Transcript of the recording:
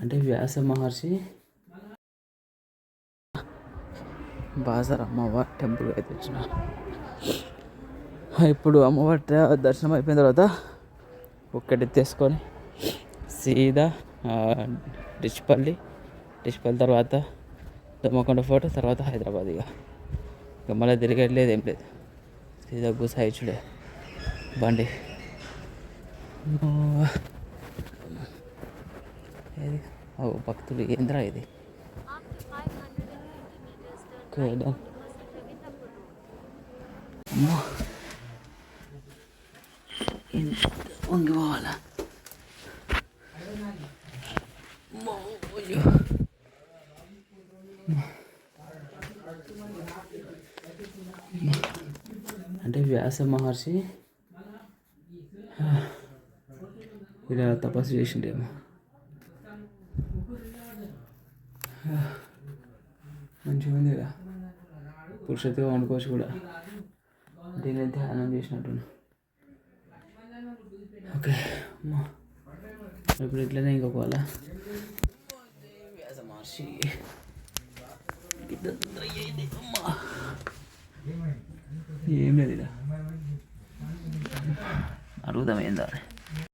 అంటే వ్యాస మహర్షి బాసర అమ్మవారి టెంపుల్ అయితే వచ్చిన. ఇప్పుడు అమ్మవారి దర్శనం అయిపోయిన తర్వాత ఒక్కటి తీసుకొని సీదా డిచ్పల్లి తర్వాత దమ్మకొండ ఫోర్ట్ తర్వాత హైదరాబాద్. ఇక మళ్ళీ తిరిగట్లేదు, ఏం లేదు, సీదా గుసాయిచుడే బండి. ఏది భక్తుడు ఏంద్రా ఇది. వంగి పోవాలా. అంటే వ్యాస మహర్షి ఇలా తపస్సు చేసిండేమో. మంచిగా ఉంది కదా, పురుషత్తుగా వండుకోవచ్చు కూడా. దీన్ని ధ్యానం చేసినట్టు. ఓకే ఇప్పుడు ఇట్లనే ఇంకొకవేళ వ్యాస మహర్షి ఏం లేదు ఇలా అడుగుదాం ఏందా.